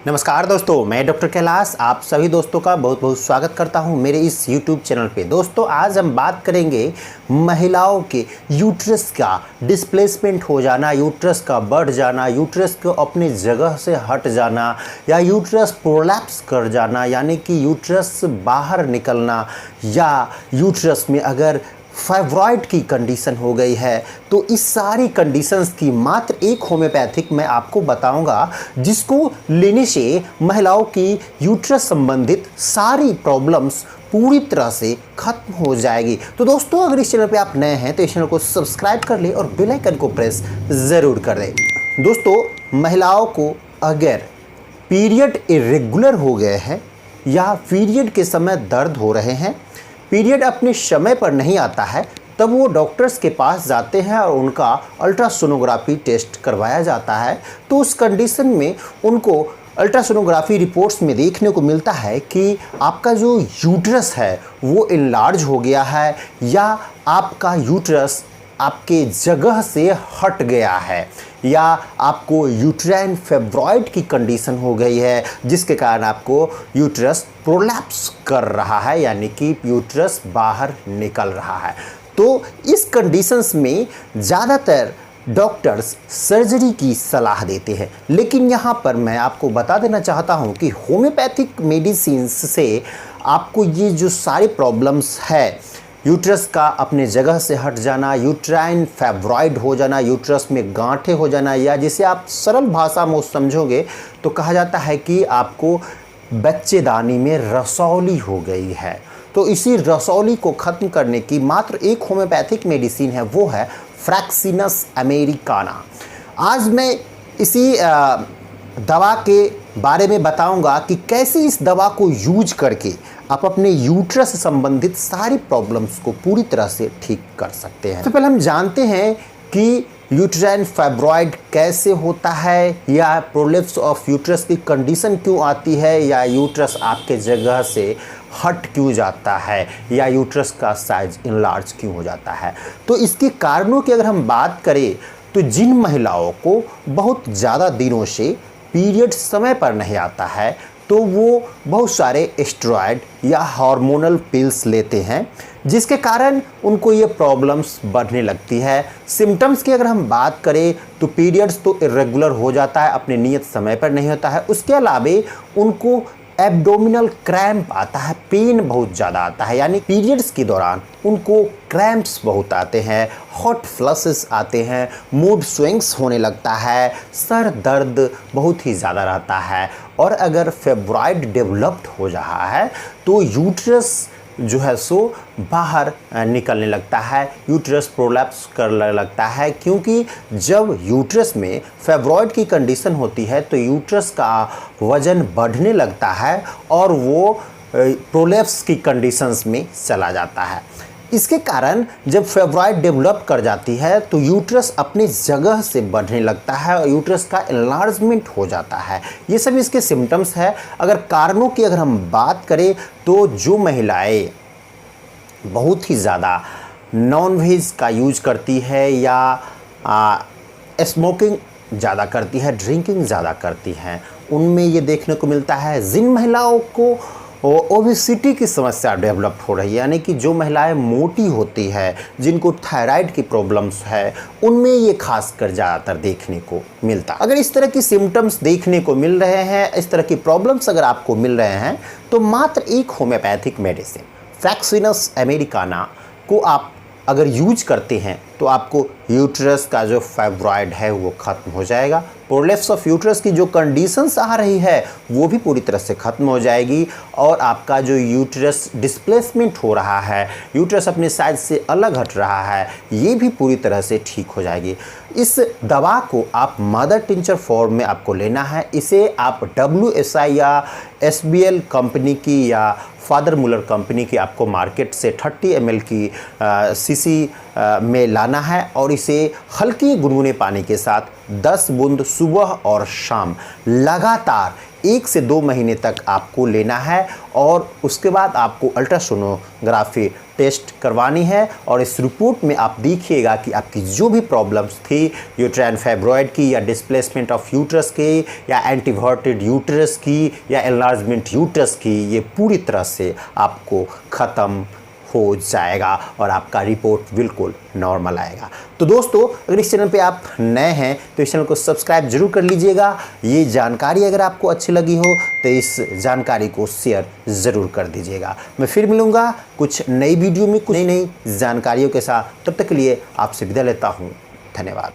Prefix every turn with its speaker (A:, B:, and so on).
A: नमस्कार दोस्तों, मैं डॉक्टर कैलाश आप सभी दोस्तों का बहुत बहुत स्वागत करता हूं मेरे इस YouTube चैनल पे। दोस्तों आज हम बात करेंगे महिलाओं के यूट्रस का डिस्प्लेसमेंट हो जाना, यूट्रस का बढ़ जाना, यूट्रस को अपनी जगह से हट जाना या यूट्रस प्रोलैप्स कर जाना, यानी कि यूट्रस बाहर निकलना, या यूट्रस में अगर फाइब्रॉइड की कंडीशन हो गई है। तो इस सारी कंडीशंस की मात्र एक होम्योपैथिक मैं आपको बताऊंगा, जिसको लेने से महिलाओं की यूट्रस संबंधित सारी प्रॉब्लम्स पूरी तरह से खत्म हो जाएगी। तो दोस्तों अगर इस चैनल पे आप नए हैं तो इस चैनल को सब्सक्राइब कर लें और बेल आइकन को प्रेस ज़रूर कर दें। दोस्तों महिलाओं को अगर पीरियड इरेगुलर हो गए हैं या पीरियड के समय दर्द हो रहे हैं, पीरियड अपने समय पर नहीं आता है, तब वो डॉक्टर्स के पास जाते हैं और उनका अल्ट्रासोनोग्राफी टेस्ट करवाया जाता है। तो उस कंडीशन में उनको अल्ट्रासोनोग्राफी रिपोर्ट्स में देखने को मिलता है कि आपका जो यूट्रस है वो इनलार्ज हो गया है या आपका यूट्रस आपके जगह से हट गया है या आपको यूट्राइन फाइब्रॉइड की कंडीशन हो गई है, जिसके कारण आपको यूट्रस प्रोलैप्स कर रहा है, यानी कि यूट्रस बाहर निकल रहा है। तो इस कंडीशंस में ज़्यादातर डॉक्टर्स सर्जरी की सलाह देते हैं, लेकिन यहाँ पर मैं आपको बता देना चाहता हूँ कि होम्योपैथिक मेडिसिन से आपको ये जो सारी प्रॉब्लम्स है, यूट्रस का अपने जगह से हट जाना, यूट्राइन फाइब्रॉइड हो जाना, यूट्रस में गांठें हो जाना, या जिसे आप सरल भाषा में समझोगे तो कहा जाता है कि आपको बच्चेदानी में रसौली हो गई है। तो इसी रसौली को ख़त्म करने की मात्र एक होम्योपैथिक मेडिसिन है, वो है फ्रैक्सिनस अमेरिकाना। आज मैं इसी दवा के बारे में बताऊंगा कि कैसे इस दवा को यूज करके आप अपने यूट्रस से संबंधित सारी प्रॉब्लम्स को पूरी तरह से ठीक कर सकते हैं। तो पहले हम जानते हैं कि यूट्राइन फाइब्रॉइड कैसे होता है, या प्रोलैप्स ऑफ यूट्रस की कंडीशन क्यों आती है, या यूट्रस आपके जगह से हट क्यों जाता है, या यूट्रस का साइज इनलार्ज क्यों हो जाता है। तो इसके कारणों की अगर हम बात करें तो जिन महिलाओं को बहुत ज़्यादा दिनों से पीरियड समय पर नहीं आता है, तो वो बहुत सारे स्टेरॉयड या हार्मोनल पिल्स लेते हैं, जिसके कारण उनको ये प्रॉब्लम्स बढ़ने लगती है। सिम्टम्स की अगर हम बात करें तो पीरियड्स तो इरेगुलर हो जाता है, अपने नियत समय पर नहीं होता है। उसके अलावे उनको एब्डोमिनल क्रैम्प आता है, पेन बहुत ज़्यादा आता है, यानी पीरियड्स के दौरान उनको क्रैम्प्स बहुत आते हैं, हॉट फ्लशेस आते हैं, मूड स्विंग्स होने लगता है, सर दर्द बहुत ही ज़्यादा रहता है। और अगर फाइब्रॉइड डेवलप्ड हो रहा है तो यूट्रस जो है सो बाहर निकलने लगता है, यूट्रस प्रोलैप्स करने लगता है, क्योंकि जब यूट्रस में फाइब्रॉइड की कंडीशन होती है तो यूट्रस का वज़न बढ़ने लगता है और वो प्रोलैप्स की कंडीशंस में चला जाता है। इसके कारण जब फाइब्रॉइड डेवलप कर जाती है तो यूट्रस अपनी जगह से बढ़ने लगता है और यूट्रस का एनलार्जमेंट हो जाता है। ये सब इसके सिम्टम्स है। अगर कारणों की अगर हम बात करें तो जो महिलाएं बहुत ही ज़्यादा नॉन वेज का यूज करती है या स्मोकिंग ज़्यादा करती है, ड्रिंकिंग ज़्यादा करती हैं, उनमें ये देखने को मिलता है। जिन महिलाओं को ओबेसिटी की समस्या डेवलप हो रही है, यानी कि जो महिलाएं मोटी होती है, जिनको थायराइड की प्रॉब्लम्स है, उनमें ये खासकर ज़्यादातर देखने को मिलता है। अगर इस तरह की सिम्टम्स देखने को मिल रहे हैं, इस तरह की प्रॉब्लम्स अगर आपको मिल रहे हैं, तो मात्र एक होम्योपैथिक मेडिसिन फ्रैक्सिनस अमेरिकाना को आप अगर यूज करते हैं तो आपको यूट्रस का जो फाइब्रॉइड है वो ख़त्म हो जाएगा। प्रोलैप्स ऑफ यूट्रस की जो कंडीशंस आ रही है वो भी पूरी तरह से ख़त्म हो जाएगी और आपका जो यूट्रस डिस्प्लेसमेंट हो रहा है, यूट्रस अपने साइज से अलग हट रहा है, ये भी पूरी तरह से ठीक हो जाएगी। इस दवा को आप मदर टिंचर फॉर्म में आपको लेना है। इसे आप WSI या SBL कंपनी की या फादर मुलर कंपनी की आपको मार्केट से 30 ml की सीसी में लाना है और इसे हल्की गुनगुने पानी के साथ 10 बूंद सुबह और शाम लगातार 1 से 2 महीने तक आपको लेना है और उसके बाद आपको अल्ट्रासोनोग्राफी टेस्ट करवानी है और इस रिपोर्ट में आप देखिएगा कि आपकी जो भी प्रॉब्लम्स थी यूट्राइन फाइब्रॉयड की या डिस्प्लेसमेंट ऑफ यूट्रस की या एंटीवर्टेड यूट्रस की या एनलार्जमेंट यूट्रस की, ये पूरी तरह से आपको ख़त्म हो जाएगा और आपका रिपोर्ट बिल्कुल नॉर्मल आएगा। तो दोस्तों, अगर इस चैनल पे आप नए हैं तो इस चैनल को सब्सक्राइब जरूर कर लीजिएगा। ये जानकारी अगर आपको अच्छी लगी हो तो इस जानकारी को शेयर ज़रूर कर दीजिएगा। मैं फिर मिलूँगा कुछ नई वीडियो में कुछ नई जानकारियों के साथ। तब तक के लिए आपसे विदा लेता हूँ। धन्यवाद।